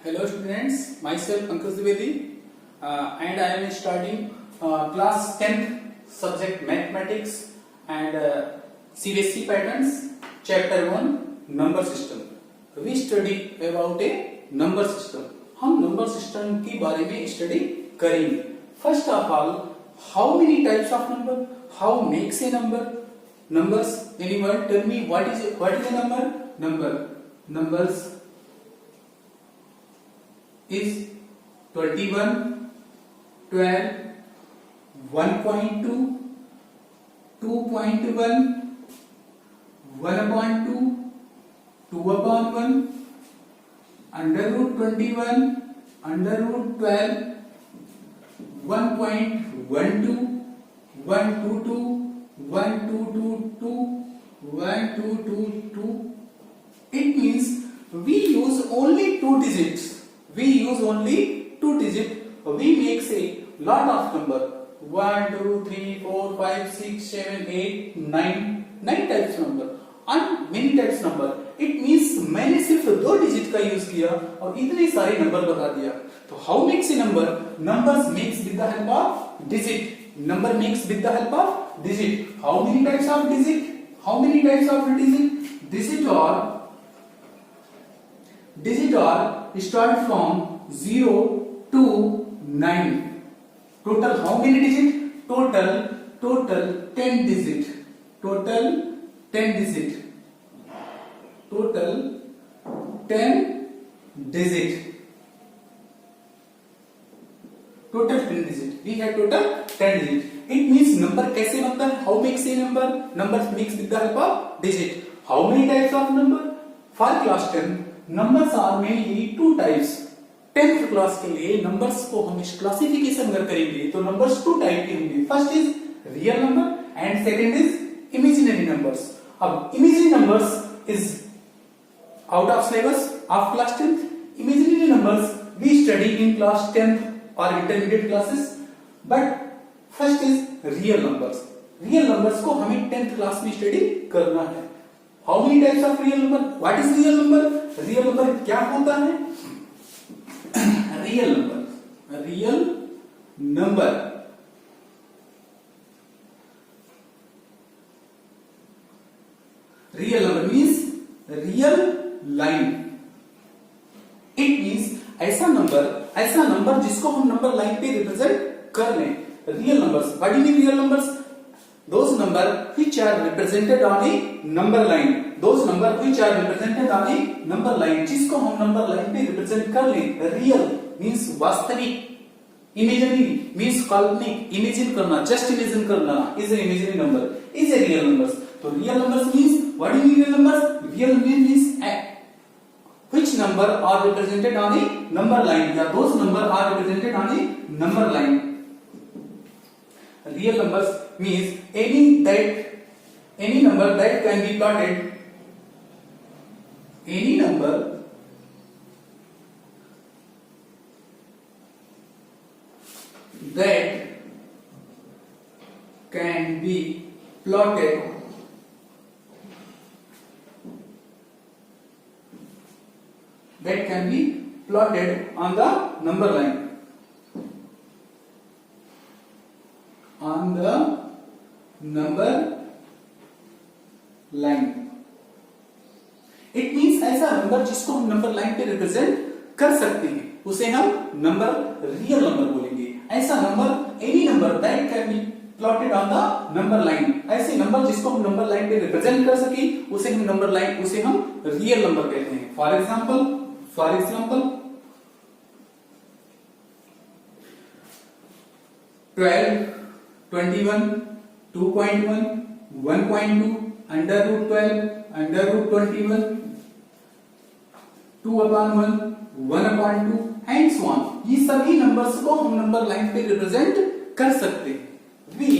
Hello students, myself Pankaj Dwivedi and I am studying class 10th subject mathematics and CBSE patterns chapter 1 number system. We study about a number system. हम number system के बारे में study करेंगे. First of all, how many types of number? How makes a number? Numbers. Anyone tell me what is a number? Numbers is 21, 12, 1.2, 2.1, 1/2, 2/1, under root 21, under root 12, 1.12, 122, 1222, 1222. It means we use only two digits. We makes a lot of number. 1, 2, 3, 4, 5, 6, 7, 8, 9. 9 types number. And many types number. It means मैंने सिर्फ 2 digit का use किया और इतने सारे number बता दिया. तो how makes a number? Numbers makes with the help of digit. Number makes with the help of digit. How many types of digit? Digit are start from 0 to 9. Total how many digit? Total 10 digit. Total 10 digit. We have total 10 digit. It means number कैसे बनता है? How makes a number? Numbers makes with the help of digit. How many types of number? For class 10, numbers are mainly two types. 10th class के लिए numbers को हम classification अगर करेंगे तो नंबर्स 2 टाइप के होंगे. First is real number and second is imaginary numbers. अब imaginary numbers is out of syllabus of class 10th. Imaginary numbers we study in class 10th और intermediate classes. But first is real numbers. Real numbers को हमें 10th class में study करना है. How many types of real number? What is real number? Real number क्या होता है? Real number means real line. It means ऐसा नंबर जिसको हम नंबर लाइन पे रिप्रेजेंट कर लें. Real numbers. What do you mean real numbers? Those number which are represented on a number line. जिसको हम नंबर लाइन पे रिप्रेजेंट कर लें. रियल मीन्स वास्तविक. इमेजिनरी मीन्स काल्पनिक. इमेजिन करना, जस्ट इमेजिन करना is a imaginary number, is a real numbers. तो real numbers means what do you mean real numbers? Real means which number are represented on a number line, या those number are represented on a number line. Real numbers means any number that can be plotted. Any number that can be plotted on the number line. It means ऐसा नंबर जिसको हम number line पे represent कर सकते हैं उसे हम नंबर रियल नंबर बोलेंगे. ऐसा number any number that can be plotted on the number line. ऐसे नंबर जिसको हम नंबर लाइन पे रिप्रेजेंट कर सके उसे हम रियल नंबर कहते हैं. For example 12, 21, 2.1, 1.2, under root 12, under root 21, 2/1, 1/2 and so on. ये सभी नंबर्स को हम नंबर लाइन पे रिप्रेजेंट कर सकते हैं. We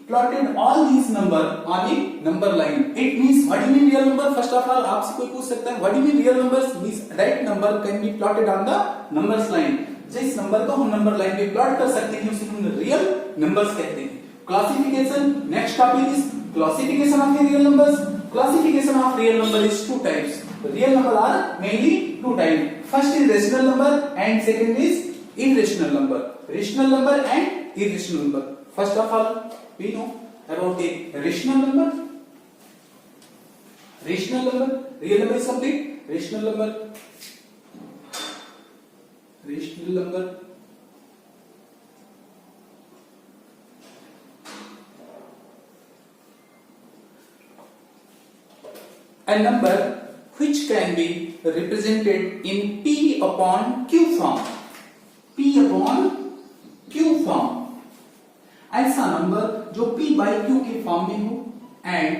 plotted all these number on a number line. It means what do you mean real number? First of all, आपसे कोई पूछ सकता है what do you mean real numbers? Means that number can be plotted on the numbers line. जिस number को हम number line पे plot कर सकते हैं उसे हम रियल नंबर्स कहते हैं. Classification. Next topic is classification of real numbers. Classification of real number is two types. real number are mainly two types. First is rational number and second is irrational number. Rational number and irrational number. First of all, we know about a rational number. Rational number, real number is complete. Rational number, rational number. A number which can be represented in P upon Q form. P upon Q form. ऐसा number जो P by Q के form में हो and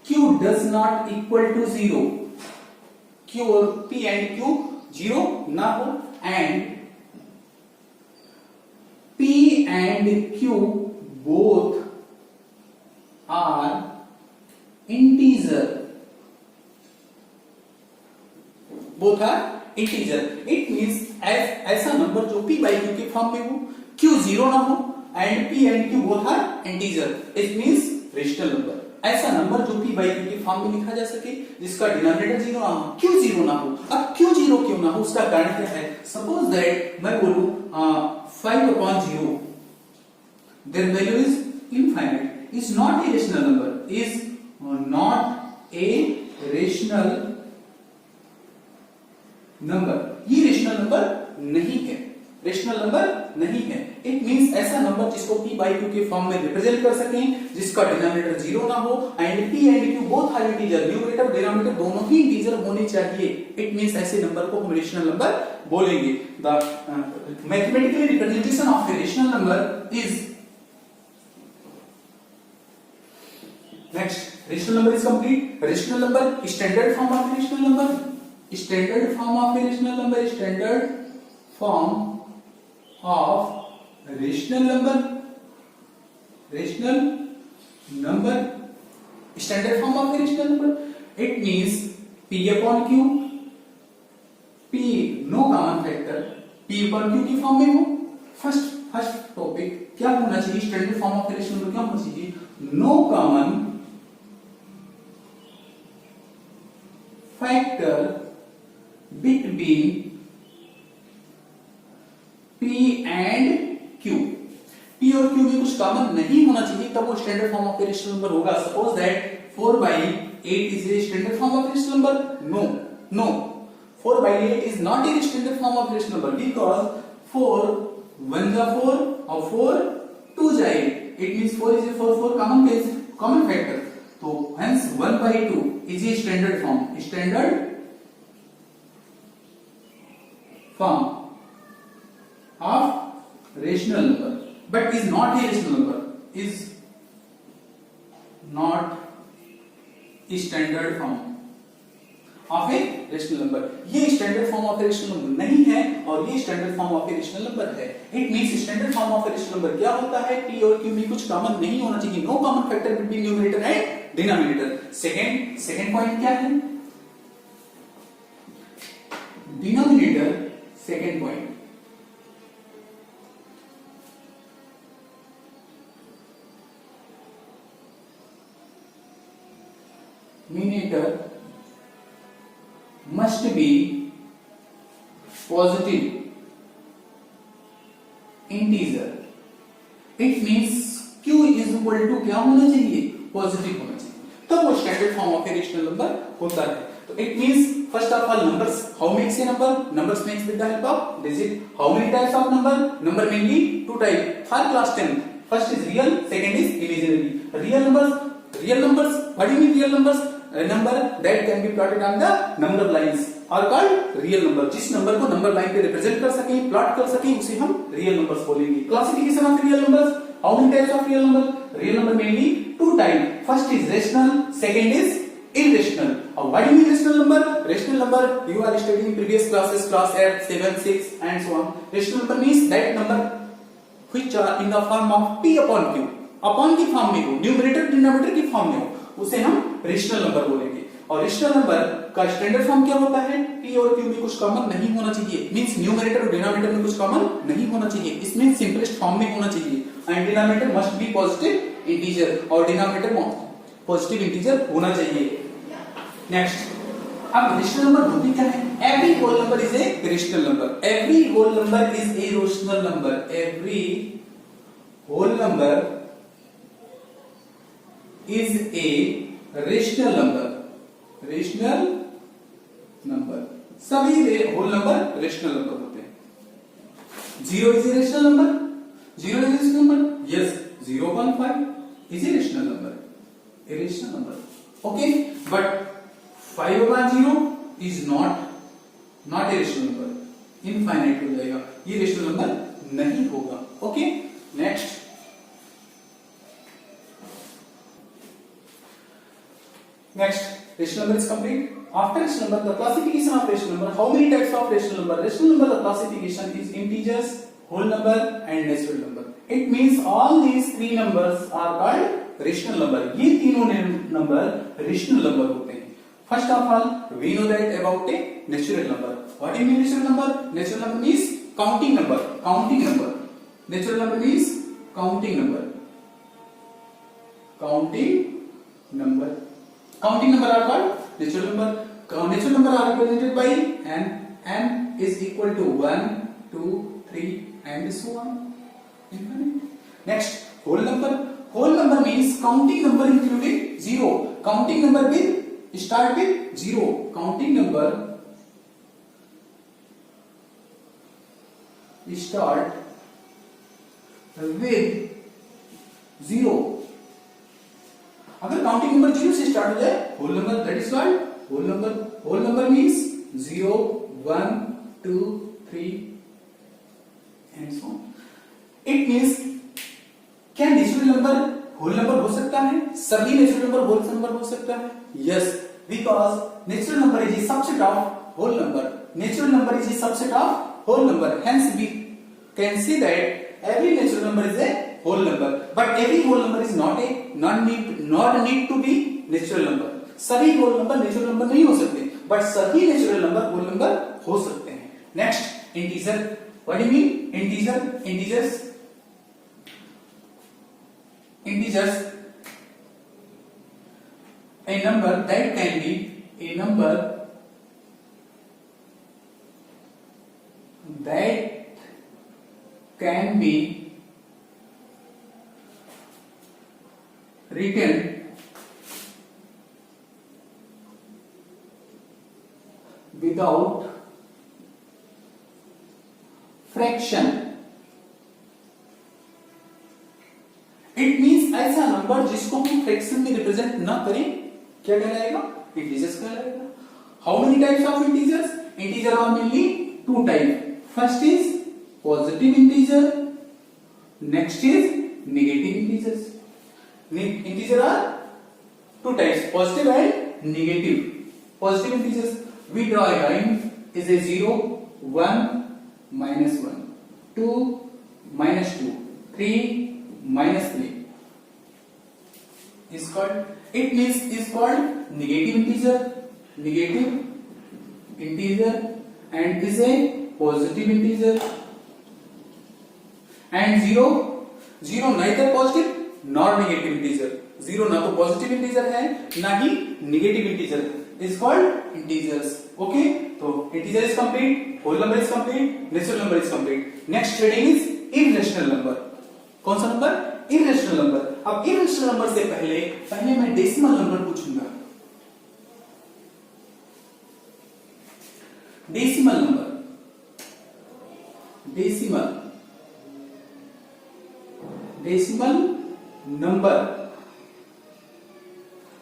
Q does not equal to 0. Q और P and Q 0 ना हो and P and Q both are integer. Both are integer. It means ऐसा number जो P by Q के फॉर्म में हो, Q 0 ना हो and P and Q both are integer. It means rational number. ऐसा नंबर जो P by Q के फॉर्म में लिखा जा सके जिसका डिनोमिनेटर 0 ना हो, Q 0 ना हो. अब Q 0 क्यों ना हो उसका कारण क्या है? Suppose that मैं बोलूं 5 upon 0, their value is infinite. Is not a rational number. Is not a rational number. ये रेशनल नंबर नहीं है. रेशनल नंबर नहीं है. इट मींस ऐसा नंबर जिसको P by Q के फॉर्म में रिप्रेजेंट कर सकें जिसका डिनोमिनेटर 0 ना हो and P and Q both are integer. Numerator denominator दोनों ही इंटीजर होने चाहिए. इट मींस ऐसे नंबर को हम रेशनल नंबर बोलेंगे. The mathematical representation of A rational number is next. Rational number is complete. Rational number standard form of rational number. Standard form of a rational number. Standard form of rational number. Rational number. Standard form of a rational number. It means P upon Q. P no common factor. P upon Q की form में हो. First topic क्या होना चाहिए? Standard form of rational number क्या होना चाहिए? No common factor between P and Q. P और Q में कुछ कॉमन नहीं होना चाहिए तब वो standard form of rational number होगा. Suppose that 4/8 is a standard form of rational number. No. 4/8 is not a standard form of rational number because 4 1 जा 4 और 4 2 जा 8. It means 4 is a 4 common factor. तो hence 1/2 is a standard form. Standard form of rational number but is not a rational number. Is not a standard form of a rational number. ये standard form of a rational number नहीं है और ये standard form of a rational number है. It means standard form of a rational number क्या होता है? P और Q में कुछ common नहीं होना चाहिए. No common factor between numerator and denominator. Second point क्या है? Denominator. Second point. Numerator must be positive integer. It means Q is equal to क्या होना चाहिए? पॉजिटिव होना चाहिए. तब वो standard form of A rational number होता है. So it means first of all numbers. How makes a number? Numbers makes with the help of digit. How many types of number? Number mainly two types. For class 10. First is real. Second is imaginary. Real numbers. Real numbers. What do you mean real numbers? A number that can be plotted on the number lines are called real number. जिस number को number line पे represent कर सकें, plot कर सकें, उसे हम real numbers बोलेंगे. Classification of real numbers. How many types of real number? Real number mainly two types. First is rational. Second is irrational. What do you mean rational number? Rational number you are studying in previous classes, class 8, 7, 6 and so on. Rational number means that number which are in the form of P upon Q. Upon की form में हो, numerator denominator की form में हो, उसे हम rational number बोलेंगे. और रेशनल नंबर का स्टैंडर्ड फॉर्म क्या होता है? P और Q में कुछ कॉमन नहीं होना चाहिए. मींस न्यूमरेटर और डिनोमिनेटर में कुछ कॉमन नहीं होना चाहिए. इसमें सिंपलेस्ट फॉर्म में होना चाहिए. And denominator must be positive integer और डिनोमिनेटर पॉजिटिव इंटीजर होना चाहिए. नेक्स्ट, अब रेशनल नंबर होते क्या है? Every whole number is a rational number, every whole number is a rational number, every whole number is a rational number, rational number, सभी whole number rational number होते हैं। Zero is a rational number, zero is rational number, yes 0.5 is a rational number, a rational number, okay, but 5/0 is not a rational number, infinite हो जाएगा, ये rational number नहीं होगा, okay. Next rational number is complete. After rational number, the classification of rational number. How many types of rational number? Rational number, the classification is integers, whole number, and natural number. It means all these three numbers are called rational number. ये तीनों number rational number होते हैं. First of all, we know that about a natural number. What do you mean natural number? Natural number means counting number. Counting number. Natural number means counting number. Counting number. Counting number are called natural number. Natural number are represented by n. N is equal to 1, 2, 3 and so on. Infinite. Next, whole number. Whole number means counting number including 0. Counting number with start with 0. Counting number start with 0. अगर counting number 0 से start हो जाए, whole number, that is called whole number. Whole number means 0, 1, 2, 3 and so on. It means क्या natural number whole number हो सकता है? सभी natural number whole number हो सकता है? Yes, because natural number is a subset of whole number. Natural number is a subset of whole number. Hence we can see that every natural number is a whole number, but every whole number is not need to be natural number. सभी whole number natural number नहीं हो सकते, but सभी natural number whole number हो सकते हैं. Next, integer. What do you mean? Integers. A number that can be a number that can be written without fraction. It means ऐसा नंबर जिसको हम फ्रैक्शन में रिप्रेजेंट ना करें, क्या कहलाएगा? इंटीजर्स कहलाएगा. How many types of integers? Integer are mainly two type. First is positive integer, next is negative integers. Integer are two types, positive and negative. Positive integers, we draw a line is a 0, 1, minus 1, 2, minus 2, 3, minus 3 is called, it means is called negative integer and is a positive integer. And 0 neither positive not negative integer. 0 ना तो positive integer है ना ही negative integer है, is called integers. Okay, तो integer is complete, whole number is complete, natural number is complete. Next heading is irrational number. कौन सा नंबर? Irrational number. अब इररेशनल नंबर से पहले मैं डेसिमल नंबर पूछूंगा. Decimal number,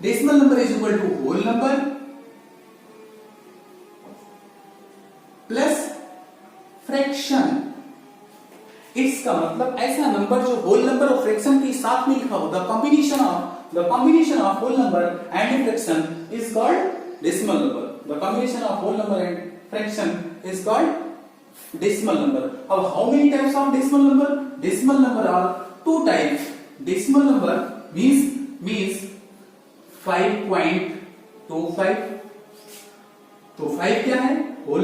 decimal number is equal to whole number plus fraction. इसका मतलब ऐसा नंबर जो होल नंबर और फ्रैक्शन के साथ में लिखा हो, the combination of whole number and fraction is called decimal number. The combination of whole number and fraction is called decimal number. अब how many types of decimal number? Decimal number are two types. Decimal number means 5.25. तो 5 क्या है? Whole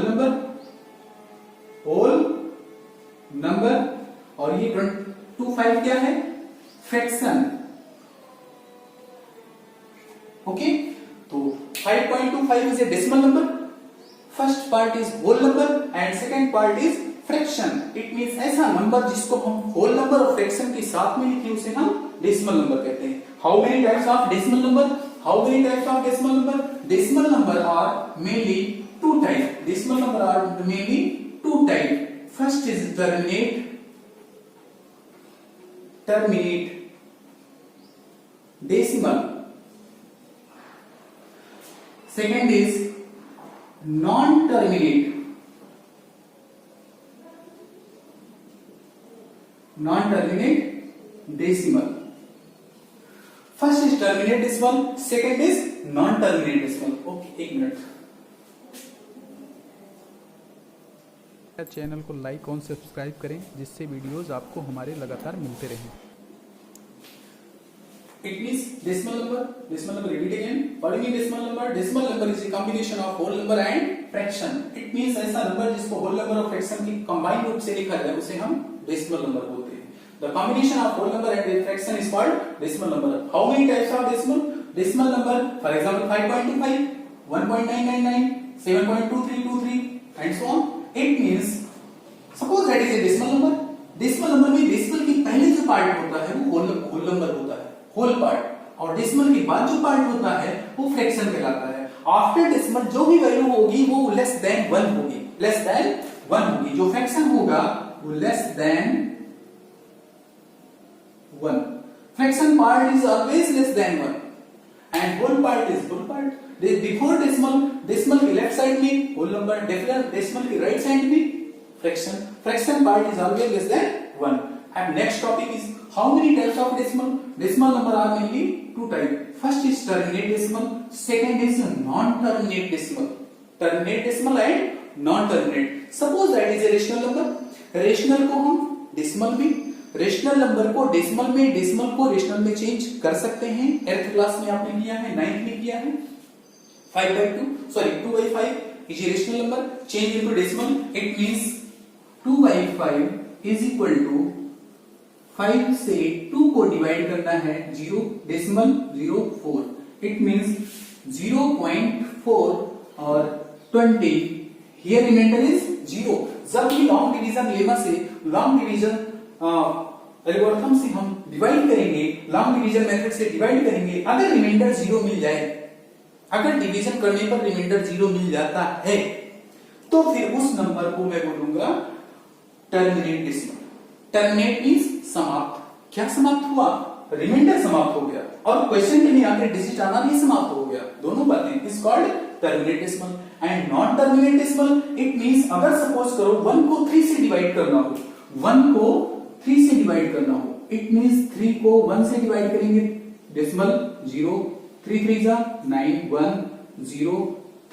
number और ये 25 क्या है? Fraction. Okay, तो 5.25 5.25 is a decimal number. First part is whole number and second part is fraction. It means ऐसा नंबर जिसको हम whole number और fraction के साथ में लिखें उसे हम decimal number कहते हैं. How many types of decimal number? How many types of decimal number? Decimal number are mainly two types. Decimal number are mainly two types. First is terminate decimal. Second is non-terminate decimal. First is terminate decimal, second is non-terminate decimal. Okay, एक minute. Channel को like और subscribe करें जिससे videos आपको हमारे लगातार मिलते रहें. It means decimal number. Repeat again. What do you mean decimal number? Decimal number is a combination of whole number and fraction. It means ऐसा नंबर जिसको whole number और fraction की combined रूप से लिखा जाए उसे हम decimal number बोलते हैं. The combination of whole number and fraction is called decimal number. How many types of decimal number? For example, 5.25, 1.999, 7.2323, and so on. It means suppose that is a decimal number. Decimal number में decimal की पहले जो part होता है वो whole number होता है. Whole part, और डेसिमल के बाद जो पार्ट होता है वो फ्रैक्शन कहलाता है. आफ्टर डेसिमल जो भी वैल्यू होगी वो लेस देन 1 होगी. जो फ्रैक्शन होगा वो less than 1. Fraction part is always less than 1 and whole part is whole part. Before decimal के लेफ्ट साइड में होल नंबर, डेसिमल के राइट साइड में fraction part is always less than 1. And next topic is how many types of decimal? Decimal number are mainly two types. First is terminate decimal, second is non-terminate decimal. Terminate decimal and non-terminate. Suppose that is a rational number. Rational को हम decimal में, rational number को decimal में, decimal को rational में change कर सकते हैं. 8th क्लास में आपने किया है, 9th में किया है. 2/5 is a rational number. Change into decimal. It means 2/5 is equal to 5 से 2 को डिवाइड करना है 0.04. इट मींस 0.4 और 20. Here remainder is 0. जब भी लॉन्ग डिवीजन लेमा से, लॉन्ग डिवीजन एल्गोरिथम से हम डिवाइड करेंगे, लॉन्ग डिवीजन मेथड से डिवाइड करेंगे, अगर रिमाइंडर 0 मिल जाए, अगर डिवीजन करने पर रिमाइंडर 0 मिल जाता है तो फिर उस नंबर को मैं बोलूंगा टर्मिनेट डेसिमल. टर्मिनेट मींस समाप्त. क्या समाप्त हुआ? रिमाइंडर समाप्त हो गया और क्वेश्चन के लिए आगे डिजिट आना भी समाप्त हो गया. दोनों बातें is called terminate decimal. And non terminate decimal it means अगर सपोज करो 1 को 3 से डिवाइड करना हो, 1 को 3 से डिवाइड करना हो, इट मींस 3 को 1 से डिवाइड करेंगे, डेसिमल 0, 3 3 जा 9 1 0,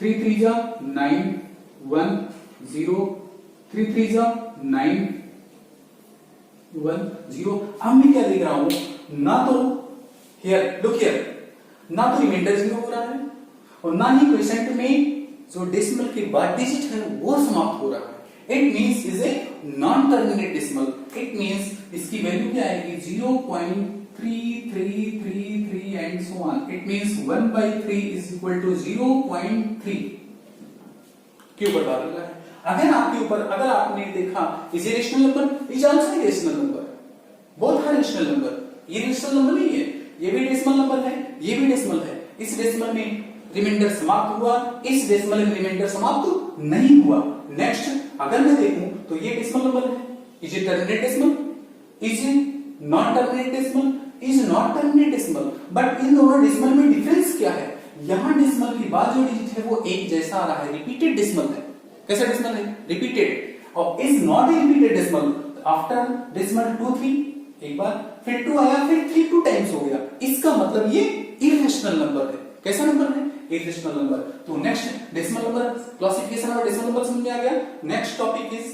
3 3 जा 9 1 0, 3 3 जा 9 1 0. अब मैं क्या देख रहा हूं, ना तो हियर लुक हियर, ना तो रिमाइंडर 0 हो रहा है और ना ही क्वेश्चन में जो डेसिमल के बाद डिजिट है वो समाप्त हो रहा है. It means is a non terminate decimal. It means इसकी वैल्यू क्या आएगी 0.3333 and so on. It means 1/3 is equal to 0.3 के ऊपर डाल रहा है. अगर आपने देखा is a rational number, is also a rational number, both are rational number. ये रेशनल नंबर नहीं है, ये भी डेसिमल नंबर है, ये भी डेसिमल है. इस डेसिमल में रिमाइंडर समाप्त हुआ, इस डेसिमल में रिमाइंडर समाप्त नहीं हुआ. नेक्स्ट अगर मैं देखूं तो ये डेसिमल नंबर है. Is a terminate decimal, is a non terminate decimal, is not terminate decimal. But in दोनों डेसिमल में डिफरेंस क्या है? यहां डेसिमल के बाद जो डिजिट है वो एक जैसा आ रहा है, रिपीटेड डेसिमल है. कैसा डेसिमल है? रिपीटेड. और is not a repeated decimal. After decimal 2 3 एक बार, फिर 2 आया, फिर 3 2 टाइम्स हो गया. इसका मतलब ये इरेशनल नंबर है. कैसा नंबर है? Irrational number. तो नेक्स्ट डेसिमल नंबर क्लासिफिकेशन और डेसिमल नंबर समझ में आ गया. Next topic is